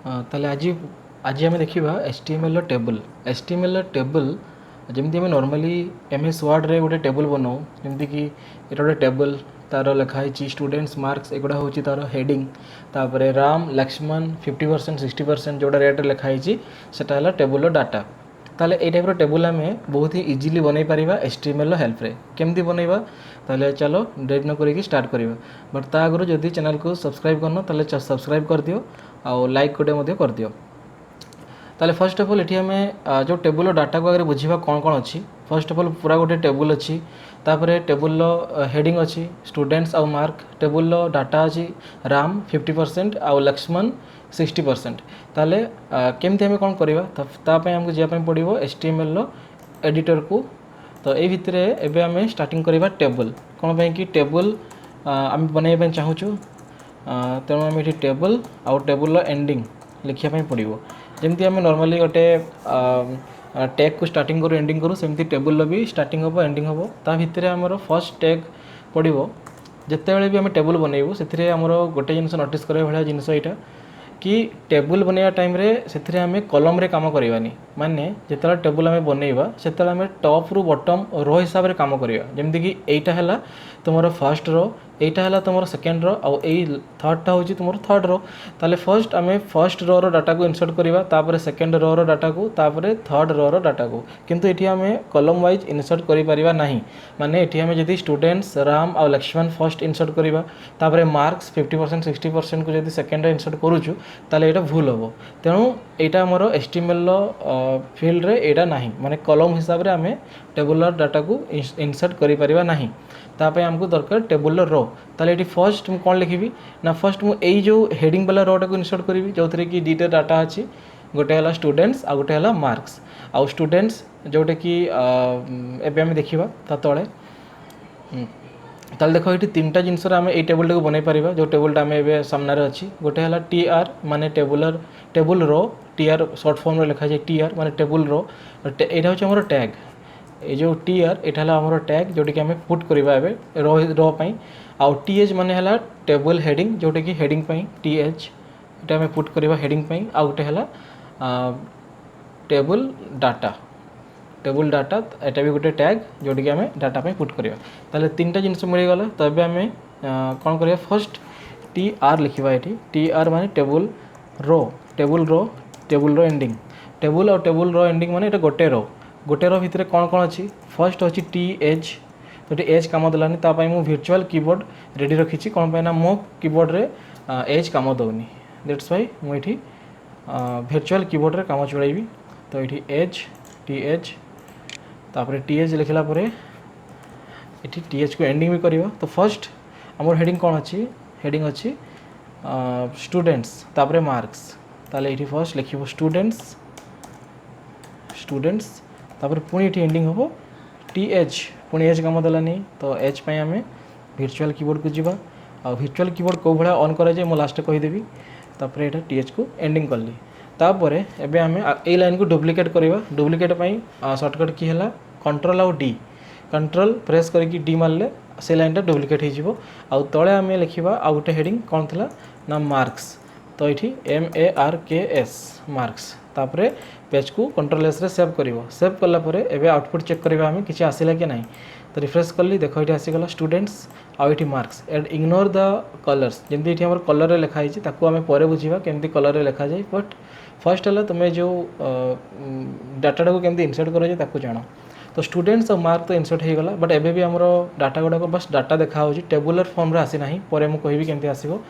ताले आज आज आम देखा HTML टेबल HTML टेबल जमी आम नॉर्मली MS वर्ड रे गोटे टेबल बनाऊ जमी कि ये गोटे टेबल तार लिखाई स्टूडेंट्स मार्क्स एगुड़ा हूँ तार हेडिंग तापर राम लक्ष्मण 50% 60% जोटा रेट लिखाई सेटा है टेबल डाटा ताले ये टाइप टेबल आम बहुत ही इजिली बनई पार HTML हेल्प रे केमती बनइबा ताले चलो डेट न करी स्टार्ट करिबा बट ता आगु जदि चैनल को सब्सक्राइब करना ताले सब्सक्राइब कर दियो आउ लाइक गोटे कर दियो। ताले फर्स्ट ऑफ ऑल एठी हमें जो टेबल डाटा को अगर बुझीबा कौन कौन अच्छी फर्स्ट ऑफ ऑल पूरा गोटे टेबल अच्छी तापरे टेबल हेडिंग अच्छी स्टूडेंट्स आउ मार्क टेबल डाटा अच्छी राम 50% आउ लक्ष्मण 60%। ताले केमती हमें कौन करवा तापाई आमको जावाई पड़ो HTML एडिटर को। तो ये भितर एबे आम स्टार्टिंग करवा टेबल कौन पे कि टेबल आम बनवाई चाहूँ तेणु आम ये टेबल आउ टेबल एंडिंग लिखापी पड़ो जमती आम नॉर्मली गोटे टैग को स्टार्टिंग करूँ एंडिंग करूँ सेमती टेबल भी स्टार्टिंग हम एंडिंग हम ता भितर आमर फर्स्ट टैग पड़ो जिते भी आम टेबल बनइबू से आमर गोटे जिन नोटिस करा भाया जिनस यहाँ कि टेबल बनवा टाइम से आम कलम रे काम करवानी माने जिते टेबल आम बनइबा से आम टॉप रु बॉटम रो हिसाब से काम करवा जमती कि एटा है तुम फर्स्ट रो एटा है तुम सेकेंड रो आउ थर्डटा हूँ तुम थर्ड रो ताले फर्स्ट आम फर्स्ट रो रो डाटा को इनसर्ट करवा तापर सेकेंड रो रो डाटा को तापर थर्ड रो रो डाटा को किंतु एठी आम कलम वाइज इनसर्ट करि परिबा नहीं माने एठी आम जदि स्टूडेंट्स राम आउ लक्ष्मण फर्स्ट इनसर्ट करवा तापर मार्क्स 50% 60% को जदि सेकेंड इनसर्ट करूछु ताले एटा भूल हम तेणु एटा हमर HTML फील्ड रे एटा नहीं माने कलम हिसाब रे आम टेबुलर डाटा को इनसर्ट करि परिबा नहीं तापे आमको दरकार टेबुल रो ताले एटी फर्स्ट मु कौन लिखी ना फर्स्ट मु एई जो हेडिंग वाला रोटा को इनसर्ट करी जो थे कि दुटा डाटा अच्छी गोटे है स्टूडेंट्स आ गोटे है मार्क्स आउ स्टूडेंट्स जोटे कि एबे आम देखा ता तले ताले देखो ये तीन टा जिनस आम ये टेबल को बनई पार जो टेबलटा आम ए सामने अच्छी गोटे है TR माने टेबुल रो TR सर्ट फॉर्म में लिखा जाए TR माने टेबुल रो यहाँ हूँ आम टैग ये जो TR यहाँ आमर टैग जोटी कि आम पुट करवा रो पाई आउ TH माने है टेबल हेडिंग जोटे कि हेडिंग पाई TH ये आम पुट करवा हेडिंग पाई आउ गोटे है टेबल डाटा एटा भी गोटे टैग जोटी कि आम डाटा पे पुट करवा ताले तीन टा जिनस मिलगला तो ये आम कौन करवा फर्स्ट TR लिखा ये TR माने टेबल रो एंडिंग टेबल और टेबल रो एंडिंग माने ये गोटे रो भितर कौन कौन अच्छी फर्स्ट अच्छी TH तो एज कम देलानी तापाई मु वर्चुअल कीबोर्ड रेडी रखी कौन पे ना मो कीबोर्ड रे एज कम दौनी दैट्स वाई मुझे वर्चुअल कीबोर्ड रे काम चलैबी तो ये एज TH तापर TH लिखला परे ये TH को एंडिंग भी करवा तो फर्स्ट आमर हेडिंग कौन अच्छी हेडिंग अच्छी स्टूडेंट्स तापर मार्क्स ताले ये फर्स्ट लिखिबो स्टूडेंट्स तापर पुणी ये एंडिंग हम TH पुणी एज कम देलानी तो एच पे आम वर्चुअल कीबोर्ड को जीवा आ वर्चुअल कीबोर्ड कौ भाया ऑन कराए मु लास्ट कहीदेवी तापर ये TH को एंडिंग कली तापर एबे आम ए लाइन को डुप्लिकेट करवा डुप्लिकेट सर्टकट की है कंट्रोल आउ D कंट्रोल प्रेस करके D मारे से लाइनटा डुप्लिकेट हो तले आम लिखा आउ गोटे हेडिंग कौन थी ना मार्क्स तो ये MARKS मार्क्स तापर पेज को कंट्रोल S रे सेव कलापर एबे आउटपुट चेक करवा आम किसी आसला कि नहीं तो रिफ्रेश कली देख ये आसीगला स्टूडेंट्स आउ ये marks and ignore the colours जमी ये आम कलर लिखाई आम पर बुझा केमती कलर लिखा जाए बट फर्स्ट है तुम्हें जो डाटा को केमती इनसर्ट कर जान तो स्टूडेंट्स और मार्क तो इनसर्ट हो गला बट एबे भी आमर डाटा गुड़ाक बस डाटा देखा टेबुलर फॉर्म रे आसी ना पर मुझे केमती आसो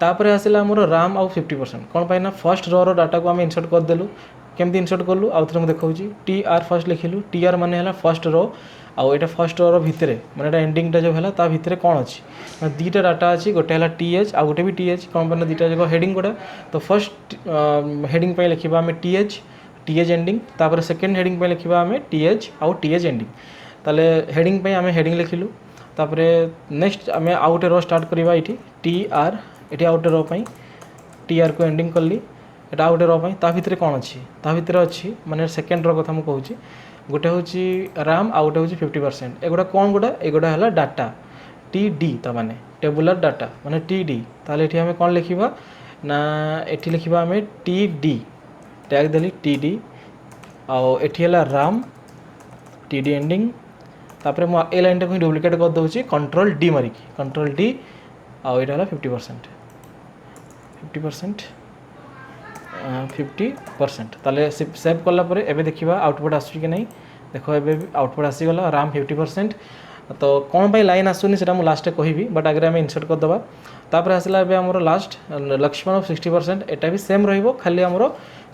तापर आसला आमर राम आउ 50% कौन पाई ना फर्स्ट रो डाटा को आम इनसर्ट करदेलु केमती इनसर्ट कलु आउ थे देखा TR फर्स्ट लिखिलु TR माने है फर्स्ट रो आउ ये फर्स्ट रो भितर माने एंडिंगटा जो है ता भितर कौन अच्छी दुटा डाटा अच्छी गोटे है TH आउ गोटे भी TH कौन पाई दुटा जगह हेडिंग गुड़ा तो फर्स्ट हेडिंग पे लिखा आम TH एंडिंग तापर सेकेंड हेडिंग पे लिखा आम TH आउ TH एंडिंग ताले हेडिंग पे आम हेडिंग लिखिलु तापर नेक्स्ट आम आउ गोटे रो स्टार्ट करवा ये TR ये आउ गोटे रो पाई TR को एंडिंग कली एटा आउ गोटे रो पाई ता भितर कौन अच्छी ता भितर अच्छी माने सेकेंड रो कथा मुझे कहूँ गोटे हूँ राम आउ गोटे हूँ 50% एगुड़ा कौन गुड़ा एगुड़ा है डाटा TD ता माने टेबुलर डाटा माने TD ताले ये आम कौन लिखा ना एठी लिखिबा आमे टी डी टैग देली टी डी आउ एठी हला राम टी डी एंडिंग तापर मु ए लाइन टाको डुप्लिकेट कर दउची कंट्रोल डी मारिकी कंट्रोल डी आउ एटा हला 50% 50% ताले सेव कला परे एबे देखिबा आउटपुट आसु कि नहीं देखो एबे आउटपुट आसी गला राम 50%। तो कौन पाई लाइन आसुनी सेटा मु लास्ट कहबी बट आगे आम इनसर्ट कर दबा तापर आसला एबे हमरो लास्ट लक्ष्मण ऑफ 60% एटा भी सेम रहिबो खाली हमरो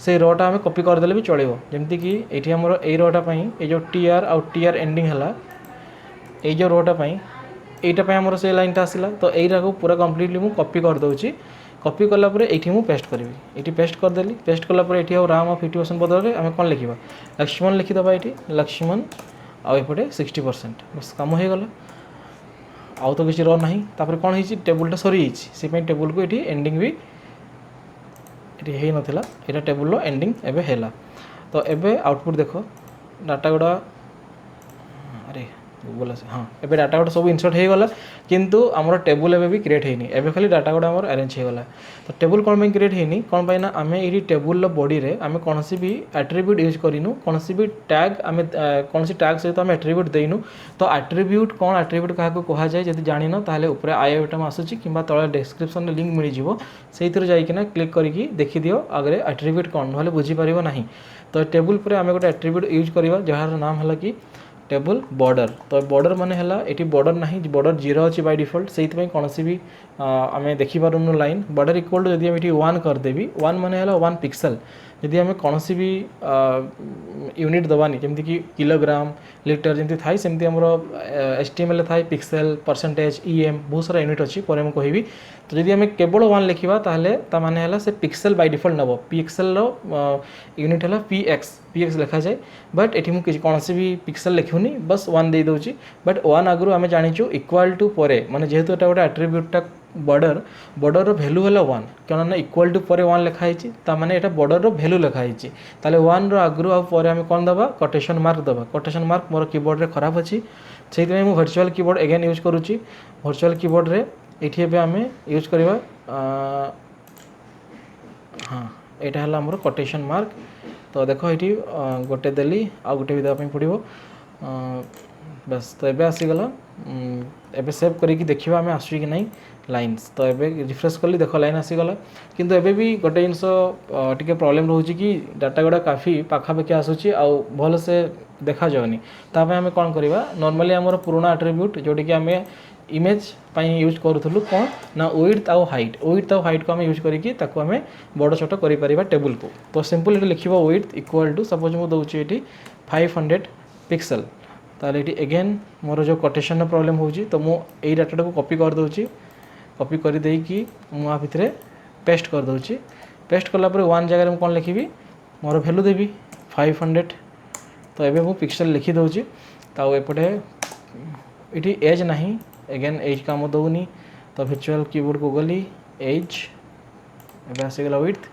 से रोटा हमें कॉपी कर देले भी चलेबो जेमति कि एठी हमरो ए रोटा पई ए जो टीआर आउ टीआर एंडिंग हला ए जो रोटा पई एटा पई हमरो से लाइन ता आसिला तो एइरा को पूरा कंप्लीटली मु कॉपी कर दउची कॉपी कला परे एठी मु पेस्ट करबी एठी पेस्ट कर देली पेस्ट कला परे एठी राम ऑफ 50% बदल रे हमें कोन लिखिबा लक्ष्मण लिखि दबा एठी लक्ष्मण आ एपटे 60% बस काम हो गला आउ तो किसी रो नहीं तापर कौन होइछि टेबुलटा सरी जाइछि से पई टेबुल को एठी एंडिंग भी एठी हेइ नथिला एटा टेबुल लो एंडिंग एबे हेला। तो एबे आउटपुट देखो डाटा गुडा अरे गूगल से हाँ एबे डाटा गुडा सब इनसर्ट हो गला किंतु हमर टेबुल एबे भी क्रिएट हेइनी एबे खाली डाटा गुडा हमर अरेंज हो गला। तो टेबुल कोन में क्रिएट हेइनी कोन पाई ना आमे एठी टेबुल लो बॉडी रे आमे कोनसी भी एट्रिब्यूट यूज करिनु कोनसी भी टैग आमे कोनसी टैग से तो आमे एट्रिब्यूट देइनु। तो एट्रिब्यूट कोन एट्रिब्यूट काहा को कहा जाय जदि जानिनो ताले ऊपर आई बटन आसुची किबा तळे डिस्क्रिप्शन रे लिंक मिलि जिवो सेइतिर जाई किना क्लिक करिकि देखि दियो आगरे एट्रिब्यूट कोन भले बुझी परिबो नाही। तो टेबुल पर आमे गोटे एट्रिब्यूट यूज करिबा जहार नाम हला कि टेबल बॉर्डर। तो बॉर्डर माने हला एटी बॉर्डर नाही बॉर्डर 0 अछि बाय डिफॉल्ट सेइथ पई कोनसी भी आमे देखि पारुनु लाइन बॉर्डर इक्वल टू जदि हम एटी 1 कर देबी 1 माने हला 1 पिक्सल यदि आमे कोनसी भी यूनिट दबानी जेमति कि किलोग्राम लीटर जेमति थाई सेमति हमरो एचटीएमएल थाई पिक्सल परसेंटेज ईएम बहुत सारा यूनिट अछि परे हम कहिबी। तो जदि आमे केवल 1 लिखिबा ताहले ता माने हला से पिक्सल बाय डिफॉल्ट नबो पिक्सल रो यूनिट हला px लिखा जाए बट एठी मु किछि कोनसी भी पिक्सल लिखुनी बस 1 दे दोची बट 1 आगु आमे जानिचु इक्वल टू परे माने जेहेतु एटा गोटे एट्रिब्यूट टा बॉर्डर रो वैल्यू हला 1 कारण इक्वल टू परे 1 लिखा हिची ता माने एटा बॉर्डर रो वैल्यू लिखा हिची ताले 1 रो आगु आ परे आमे कोन दबा कोटेशन मार्क दबा कोटेशन मार्क मोर कीबोर्ड रे खराब अछि सेहि तमे मु वर्चुअल कीबोर्ड अगेन यूज करूची वर्चुअल कीबोर्ड रे एठी एबे आमे यूज करबा हां एटा हला हमर कोटेशन मार्क। तो देखो ये गोटे देली आ गोटे भी देवाई पड़ो बस। तो एबे आसीगला एबे सेव करिकी देखिबा हमें आसुची कि नहीं लाइन्स। तो एबे रिफ्रेश कली देखो लाइन आसीगला किंतु एबे भी गोटे जिनस टिके प्रॉब्लम रोची कि डाटा गुडा काफी पाखापाखि आसुची आ भल से देखा जावनी तापे हमें कौन करबा नॉर्मली हमर पुराना एट्रिब्यूट जोटी कि हमें इमेज पाई यूज करूथलु कौन ना विड्थ आउ हाइट को हमें यूज करिकी ताको हमें बड़ छोट करि परिबा टेबुल को। तो सिंपल एटी लिखिबा विड्थ इक्वल टू सपोज मु दउची एटी 500 पिक्सल ताले एटी अगेन मोर जो कोटेशन प्रॉब्लम होउची तो मु एई डाटा को कॉपी कर दउची कॉपी करि देई कि मु आ भितरे पेस्ट कर दउची पेस्ट करला पर 1 जगह में कोन लिखिबी मोर वैल्यू देबी 500। तो एबे मु पिक्सल लिखि दउची ताउ एपटे एटी एज नाही अगेन एज काम दउनी। तो वर्चुअल कीबोर्ड को गली एज एबे आसीगला विड्थ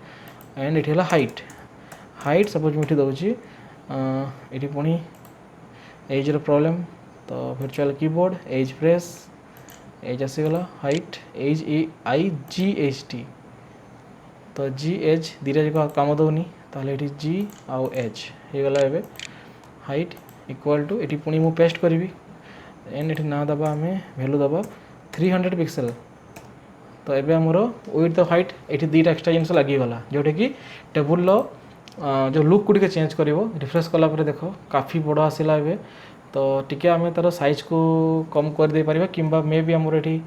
एंड एठी हला हाइट सपोज मिठी दउची एठी पुनी एज रो प्रॉब्लम। तो वर्चुअल कीबोर्ड एज प्रेस एज आसीगला हाइट एज E I G H T. तो जी एच धीरे धीरे काम दउनी ताले एठी जी आउ एच हे गला एबे हाइट इक्वल टू एठी पुनी मु पेस्ट करबी एंड एठी ना दबा हमें वैल्यू दबा 300 पिक्सल। तो एबे हमरो विड्थ ऑफ हाइट एठी दीटा एक्स्ट्रा जिनस लागि गला जोटे कि टेबुल लो जो लुक गुडी के चेंज करिवो रिफ्रेश कला पर देखो काफी बड़ आसिला एबे। तो टिके हमें तार साइज को कम कर दे परिबा किंबा मे बी हमरो एठी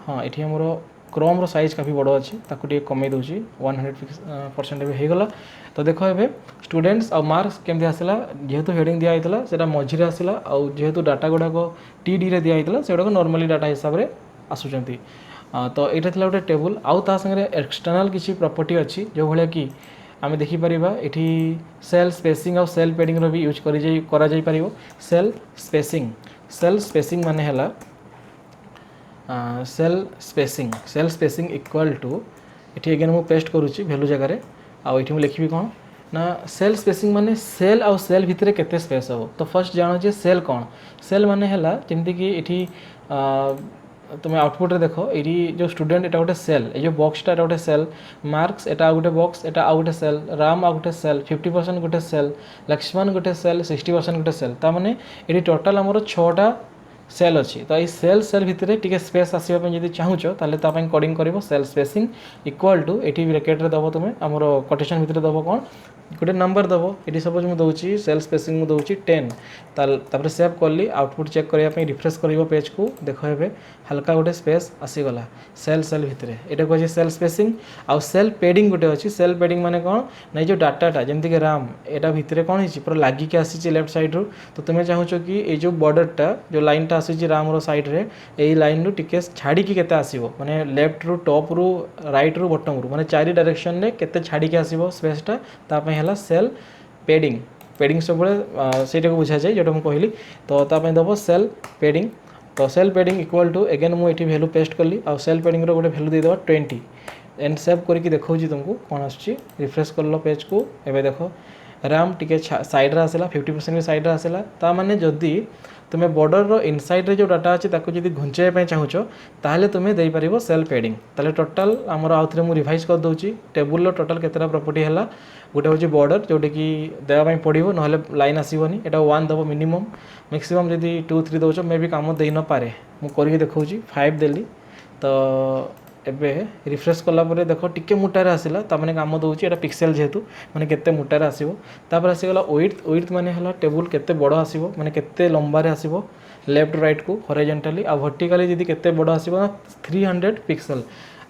हां एठी हमरो क्रोम रो साइज काफी बड़ अछि ताको टिके कमे दोची 100% एबे हे गला। तो देखो एबे स्टूडेंट्स और मार्क्स केमदि आसिला जेहेतु हेडिंग दिया आइतला सेटा मझिरे आसिला आ जेहेतु डाटा गुडा को टीडी रे दिया आइतला सेडा को नॉर्मली डाटा हिसाब रे आसुचंती। तो एटा थिला गोटे टेबुल आउ ता संगे एक्सटर्नल किछि प्रॉपर्टी अछि जो भले कि आमे देखि परिबा एठी सेल स्पेसिंग और सेल पैडिंग रो भी यूज करा जाई परिबो। सेल स्पेसिंग माने हला सेल स्पेसिंग इक्वल टू एठी अगेन मु पेस्ट करूची वैल्यू जगह रे आ एठी मु लिखिबी कोन ना सेल स्पेसिंग माने सेल आउ सेल भितरे केते स्पेस हो। तो फर्स्ट जानो जे सेल कोन सेल माने हला जेमति कि एठी तुम आउटपुट रे देख ये जो स्टूडेंट एटा गोटे सेल ये जो बॉक्सटा एटा गोटे सेल मार्क्स एटा गोटे बॉक्स एटा आ गोटे सेल राम आ गोटे सेल 50% गोटे सेल लक्ष्मण गोटे सेल 60% गोटे सेल ता माने ये टोटाल आमर 6टा सेल अच्छी तो ये सेल भितर टी स्पेस आसवाई जब चाहूच ताल कोडिंग कर सेल स्पेसिंग इक्वाल टू ये ब्रैकेट दब तुम आमर कोटेशन भितर दब कौन गोटे नंबर दब ये सपोज मुझे दूसरी सेल स्पेसिंग मुझे 10 तापर सेव कली आउटपुट चेक करने रिफ्रेश कर पेज को देख ए हल्का गोटे स्पेस आसीगला सेल भितर ये कहे सेल स्पेसिंग आउ सेल पेडिंग गोटे अच्छी सेल पेडिंग माने कौन ना जो डाटाटा जमीक राम यहाँ भितर कौन है पूरा लागिक आसी लेफ्ट साइड रू तो तुम्हें चाहूच कि ये जो बॉर्डरटा जो लाइनटा आसी राम रो साइड रे यही लाइन रू टिके छाड़ी केते आसीबो माने लेफ्ट रू टॉप रू राइट रू बॉटम रू माने चारि डायरेक्शन ने केते छाड़ी के आसीबो स्पेसटा तापई हला सेल पेडिंग सब सेटा को बुझा जाए जोटा मुझे कहली तो तापई दब सेल पेडिंग तो cell padding equal to again मुझे वैल्यू पेस्ट कली आ सेल पेडिंग रो गोटे वैल्यू देदेबा 20 एंड सेव करके देखा तुमको कौन आसुची रिफ्रेश कर लो पेज को एवं देख राम टिके साइड आसला 50% भी साइड आसला ता माने जदि तुम्हें बॉर्डर रो इनसाइड रे जो डाटा अच्छी जब घुंचाई चाहूच ताहले तुम्हें दे पारिबो सेल पेडिंग ताले टोटाल आमर आउ थे मुझे रिवाइज कर दूची टेबुल रो टोटाल केतेटा प्रॉपर्टी है गोटे हूँ बॉर्डर जोटा कि देवाई पड़ो ना लाइन आसबनी एटा 1 दब मिनिमम मैक्सिमम जब 2 3 दौच मे भी कम दे न पारे मुझे देखा 5 देली तो एबे रिफ्रेश कलापर देख टिके मोटार आसला ताने कम दूसरी एटा पिक्सेल जेहेतु माने केते मोटार आसीबो तापर आसीगला विड्थ माने हला टेबुल केते बड़ आसीबो माने केते लंबारे आसीबो लेफ्ट राइट को हॉरिजॉन्टली आ वर्टिकली जदी केते बड़ आसीबो 300 पिक्सेल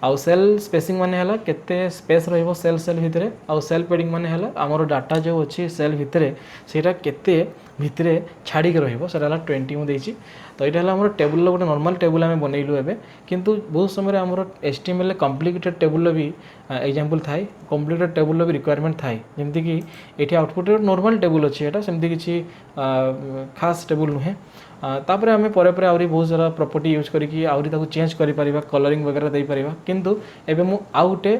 आउ सेल स्पेसिंग माने हला केते स्पेस रहइबो सेल भितरे आउ सेल पेडिंग माने हला हमर डाटा जो अछि सेल भितरे सेटा केते भितरे छाड़ी के रहिबो सेटा हला 20 मु देछि तो ये हमर टेबुल गोटे नॉर्मल टेबुल आम बनइलु एबे किंतु बहुत समय आमर HTML कॉम्प्लिकेटेड टेबुल भी एग्जांपल थाए कॉम्प्लिकेटेड टेबुल भी रिक्वायरमेंट थाए जमती कि ये आउटपुट नॉर्मल टेबुल अच्छी एटा सेमती किसी खास टेबुल नुहे तापर आम पर आहरी बहुत सारा प्रॉपर्टी यूज करके आहरी ताको चेंज कर पारिबा कलरिंग वगैरह दे पारिबा किंतु एबे मु आउ गोटे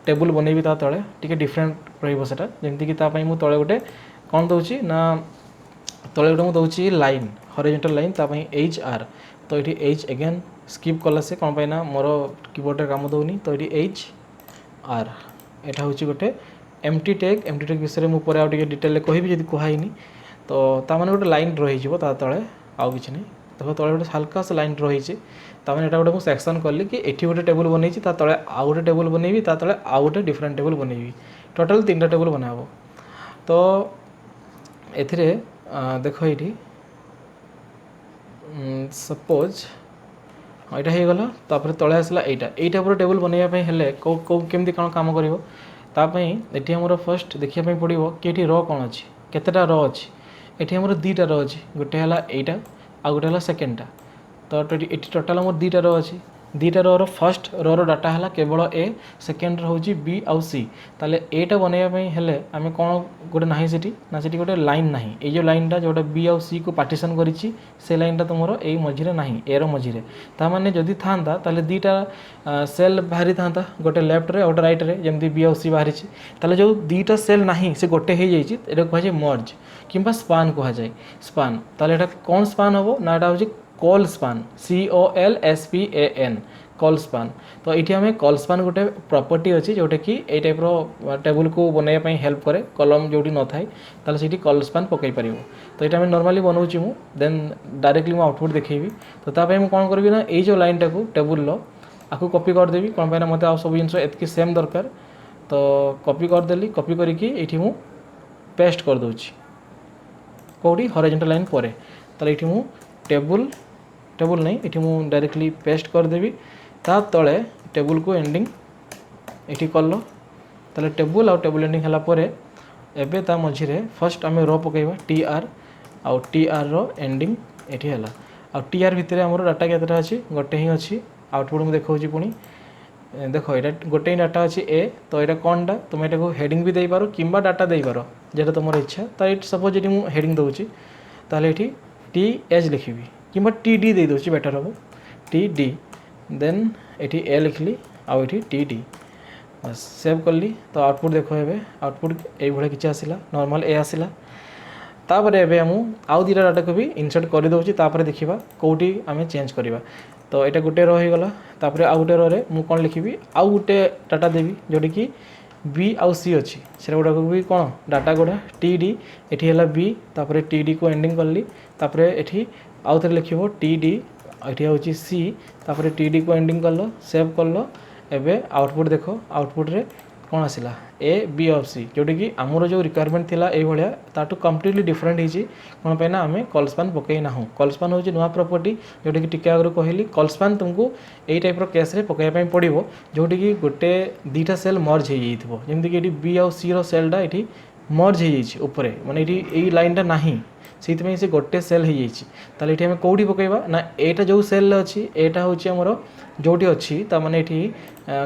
टेबुल बनइबी ता तळे टिके डिफरेंट रहइबो सेटा जमती कि ता पई मु तळे गोटे कोन दउची ना तले गोटे मुझे दूसरी लाइन हॉरिजॉन्टल लाइन तापाई HR तो ये H एगेन स्किप कला से कौन पाइना मोर कीबोर्ड काम दौनी तो ये HR एटा हूँ गोटे एम्प्टी टैग विषय में मुझे आगे डिटेल कहि जब कहनी तो ताने गोटे लाइन रही तले आउ कि नहीं देखो तले गोटे हल्का से लाइन रही ताने एटा गोटे मुझे सेक्शन कली कि एठी गोटे टेबुल बनई तले आउ गोटे टेबुल बनइबी तले आउ गोटे डिफरेंट टेबुल बनइबी टोटाल 3टा टेबुल बनाब तो एथिरे देख ये सपोज यहाँ हो गला तापर तले आसला यहीटा पूरा टेबुल बनवाई हेले केमती कौन काम कर ये आमर फर्स्ट देखापी पड़ो कि ये रो कौन अच्छी केतेटा रो अच्छी ये आमर 2टा रो अच्छी गोटे है यहीटा आ गोटे है सेकेंडटा तो ये टोटाल आमर 2टा रो अच्छी 2टा रो फर्स्ट रो डाटा है केवल ए सेकेंड हूँ बी आउ सी ताले एटा बनवाई हेले आम कौन गोटे ना सीटी गोटे लाइन ना ये जो लाइनटा जोटा बी आउ सी को पार्टीशन करी से लाइनटा तुम ये मझीरे ना एर मझीरे ताने जदि था ताले 2टा सेल बाहरी था गोटे लेफ्ट रे गोटे राइट रे जमी बी आउ सी बाहरी ताले जो 2टा सेल ना से गोटे हो जाए कहुए मर्ज किंबा स्पान कहुए स्पान ताले एटा कौन स्पान हम ना एटा हूँ call span COLSPAN call span तो ये आम कॉल स्पान गोटे प्रॉपर्टी अच्छी जोटा कि ये टाइप टेबुल को बनवाई हेल्प करे कलम जो न थाए ताले सीटी कॉल स्पान पकई पार तो ये नॉर्मली बनाऊँगी मु देन डायरेक्टली मु आउटपुट देखेबी तो तापाई मु कौन करी ना ये जो लाइन टाक टेबुल आपको कॉपी करदेवी कौन पाइना मत आ सब जिन एतकी सेम दरकार तो कॉपी करदेली कॉपी करके ये पेस्ट कर दूची कौटी हॉरिजॉन्टल लाइन पर ताले ये टेबुल नहीं ये मुझे डायरेक्टली पेस्ट करदेवी ता तले टेबुल को एंडिंग ये कल ताले टेबुल आउ टेबुल एंडिंग है पर एबे ता मझिरे फर्स्ट आम रो पकईवा TR आउ TR रो एंडिंग ये है आउ TR भितर आमर डाटा केतटा अच्छी गोटे ही अच्छी आउटपुट में देखा पुणी देख ये गोटे ही डाटा अच्छी ए तो यहाँ कौनटा तुम यहाँ हेडिंग भी देपार कि डाटा देपार जेटा तुम इच्छा तो ये सपोज ये मुझे हेडिंग दूसरी ताले ये TH लिखी कि TD दे दूसरी बेटर हम TD देन ये ए लिखली आउ ये TD बस सेव कली तो आउटपुट देख ए आउटपुट ये किसी आसला नॉर्मल ए आसला तापर एबे हम आउ 2टा डाटा को भी इनसर्ट कर दूसरी देखा कौटी आम चेंज करवा तो यहाँ गोटे रो हो गला तापर आउ गोटे रे मु कौन लिखी आउ गोटे डाटा देवी जोटी कि बी आउ सी अच्छी से गुड़ाक भी कौन डाटा गुड़ा टी डी ये है बी तापर टी डी को एंडिंग कली तापर ये आउ थे लिख टी डी ये हूँ सी तापर टी डी को एंडिंग कल सेव कल एवं आउटपुट देख आउटपुट रे कौन आसला ए बी ऑफ सी जोटी कि आमर जो रिक्वायरमेंट थिला ए भलिया ताटू कम्प्लीटली डिफरेंट होती कौन पे ना आम कलस्पान पकई ना कलस्पान हूँ नुआ प्रॉपर्टी जोटी कि टिके आगु कहली कलस्पान तुमको यही टाइप केस रे पकईया पड़ो जोटी कि गोटे दीटा सेल मर्ज हो जमीक ये बी आउ सी रो सेलटा ये मर्ज हो उपरे माने ये लाइनटा नहीं से से गोटे सेल हो जाए ये कौटी पकईवा ना यहाँ जो सेल अच्छी यहाँ हूँ आमर जोटी अच्छी ताने ये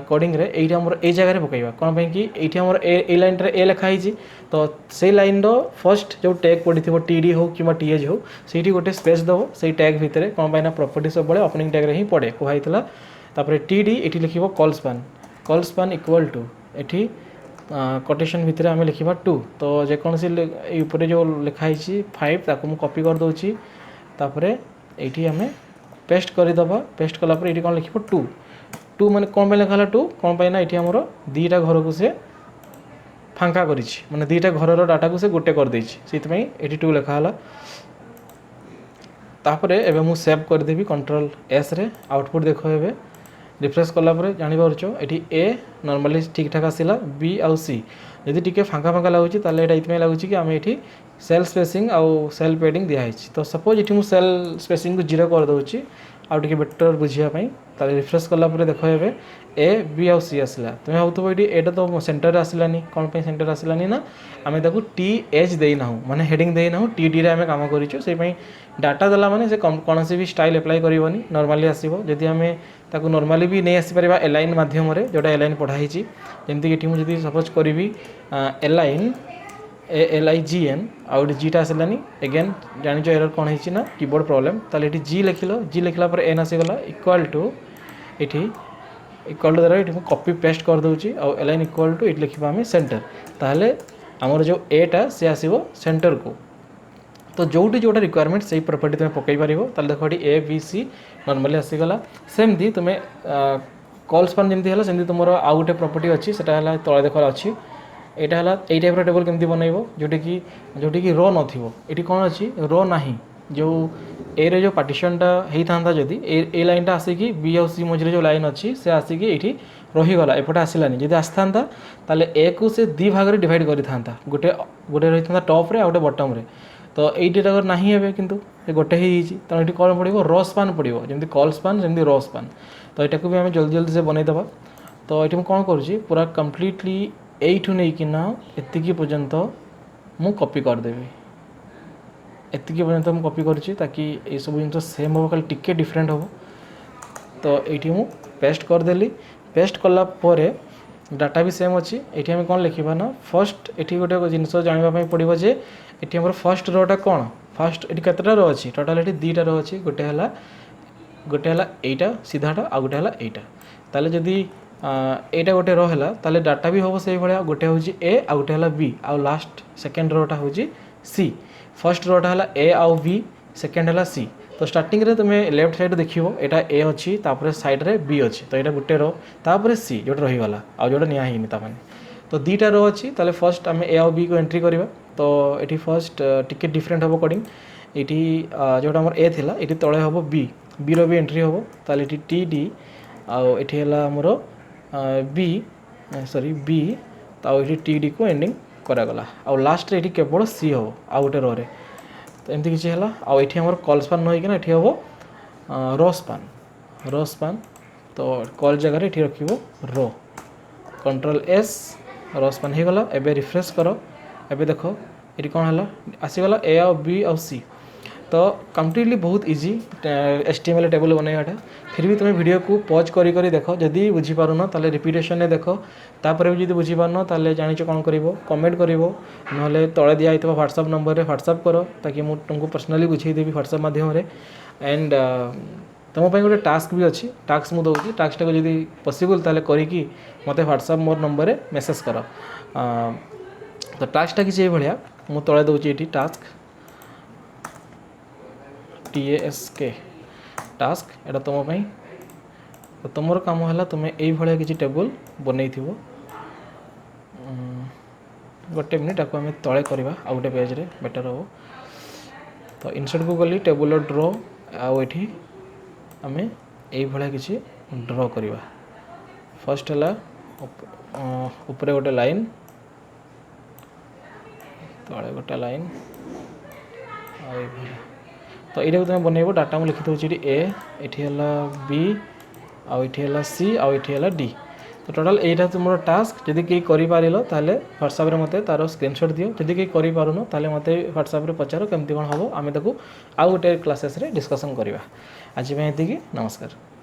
कोडिंग रे ये आमर ए जगह पकईवा कौन पे कि ये आमर ए लाइन रे ए लिखाई तो से लाइन रो फर्स्ट जो टैग पड़ी टी डी हो कि टी एच हो से गोटे स्पेस दब से टैग भितर कौन पे प्रॉपर्टी सब बड़े ओपनिंग टैग रे ही पड़े कहला तापर टी डी ये लिख कॉलस्पान इक्वल टू ये कोटेशन भितर आम लिखा 2 तो जेकोसी ऊपर जो लिखाई 5 ताको मु कॉपी कर दूची तापर ये आम पेस्ट करदे पेस्ट कलापर ये कौन लिख 2 माने कौन पे लिखा 2 कौन पे ना ये आमर दीटा घर को से फांका कर माने दीटा घर डाटा को से गोटे कर देती ये 2 लिखाला तापर एबे मु सेव करदेवी कंट्रोल एस रे आउटपुट देख ए रिफ्रेश कलापर जापर ये ए नॉर्मली ठीक ठाक आसला बी आउ सी जदि टी फांका फांका लगुच ये लगुच कि आम ये सेल स्पेसिंग आउ सेल पेडिंग दिखाई तो सपोज ये सेल स्पेसिंग को 0 कर दूची आउ टे बेटर बुझापी रिफ्रेश कलापर देख ए बी आउ सी आसला तुम्हें भाव ये एटा तो सेंटर आसलानी कौन पे सेंटर आसलानी ना आम टी एच देना माने हेडिंग देना टी डी आम कम कर डाटा देला माने से कौन भी स्टाइल एप्लाई करनी नॉर्मली आसो जदि आम ताको नॉर्मली भी नहीं आसीपर एलाइन मध्यम जोटा एलाइन पढ़ाई जमीक ये मुझे सपोज करी एलाइन LIGN आउ जीटा आसलानी एगेन जान एरर कौन है ना कीबोर्ड प्रॉब्लम ताले जी लिखल जी लिखला पर एन आसीगला इक्वाल टू ये इक्वाल टू द्वारा ये कॉपी पेस्ट कर दूची आउ एलाइन इक्वाल टू ये लिखा आम सेंटर ताहले आमर जो एटा से आसो सेंटर को तो जोटी जोटा रिक्वायरमेंट से प्रॉपर्टी तुम्हें पकई पार देख ए बी सी नॉर्मली आसीगला सेमती तुम्हें कॉलस्पान जमी है सेमती तुम आउ गोटे प्रॉपर्टी अच्छी से तले देख अच्छी यहाँ है ये टाइप टेबल केमती बनइब जोटी कि रो नथी कौन अच्छी रो ना जो ए रे जो पार्टीशनटा होता जदि ए लाइनटा आसिकी बी आउ सी मझे जो लाइन अच्छी से आसिकी ये रहीगला एपटे आसलानी जब आसता ताले ए को से 2 भाग में डिवाइड करता गोटे गोटे रही था टॉप रे गोटे बटम रे तो ये ना है किंतु गोटे ही तो ये कौन पड़ो रो स्पान पड़ो जमी कॉल स्पान जमी रो स्पान तो यहाँ भी आम जल्दी जल्दी से बनईदे तो ये कौन करुँची पूरा कम्प्लीटली एठू नहीं कि ना एतिकी पर्यंत मु कॉपी करदेवी एतिकी पर्यंत मु कॉपी करुँची ताकि ये सब जिन सेम हम खाली टिके डिफरेंट हम तो ये मु पेस्ट करदेली पेस्ट कलापर डाटा भी सेम अच्छी ये आम कौन लिखा ना फर्स्ट ये गोटे जिनस जानवाई पड़ो जे ये आम फर्स्ट रोटा कौन फर्स्ट ये केतटा रो अच्छी टोटाल ये 2टा रो अच्छी गोटे है यहीटा सीधाटा आ गोटे है यहीटा ताले जदि एटा गोटे रो है ताले डाटा भी हम से भाया गोटे हूँ ए आ गोटे है बी आउ लास्ट सेकेंड रोटा हूँ सी फर्स्ट रोटा है ए आउ बी सेकेंड है सी तो स्टार्टिंग रे तुम्हें लेफ्ट साइड देखियो एटा ए अच्छी तापर साइड रे बी अच्छी तो यहाँ गोटे रो तापर सी जोटा रहीगला आ जोटा निआनी ताने तो 2टा रो अच्छी ताले फर्स्ट आम ए आउ बी को एंट्री करवा तो ये फर्स्ट टिके डिफरेंट हम कोडिंग ये जोटा आम ए थिला ये तले हम बी रो भी एंट्री हम ताले टी डी आउ ये आमर बी सॉरी बी तो ये टी डी को एंडिंग करागला आउ लास्ट रे केवल सी हम आउ गोटे रो रे तो एमती किसी है आउ ये आमर कॉलस्पान न होना ये हम रो स्पान तो कॉल जगह ये रखिए रो कंट्रोल एस रो स्पान हो गला एबे रिफ्रेश कर एबे देखो ये कौन है आसीगला ए आउ बी आउ सी तो कम्प्लीटली बहुत इजी HTML टेबल बनवाटा फिर भी तुम्हें वीडियो को पॉज करी करी देखो जदि बुझीपारुन ताले रिपीटेशन ने देखो तापर भी जदि बुझीपारुन ताले जानिच कौन करिवो कमेंट करिवो नहले तले दिया होइतबा व्हाट्सएप नंबर रे व्हाट्सएप करो ताकि मु तुमको पर्सनली बुझेई देबी व्हाट्सएप माध्यम रे एंड तुम गोटे टास्क भी अच्छी टास्क मुझे दूसरी टास्कटा को जब पॉसिबल ताले करिकी मते व्हाट्सएप मोर नंबर रे मेसेज कर तो टास्कटा किसी भाया मु तले दूची ये टास्क TASK टास्क एटा तुम पाई तो तुमर काम है तुम्हें यही भाया किसी टेबल बनई थी गोटे मिनिट आपको आम तले करवा आ गोटे पेज रे बेटर हो तो इनसर्ट को गली टेबल ड्र आठी आम यही भाया किसी ड्र करवा फर्स्ट है ऊपर गोटे लाइन तले गोटे लाइन तो ये तुम बनइब डाटा मुझे लिखी दूसरी ए ये बी आईटी सी आईटी डी तो टोटाल यहाँ तुम टास्क जदि कहीं कर ह्वाट्सअप मत तार स्क्रीनशॉट दियो जदि कहीं करूँ ताले मत ह्वाट्सअप पचार केमती कौन हम आम आउ गोटे क्लासेस डिस्कसन करवा आज ये नमस्कार।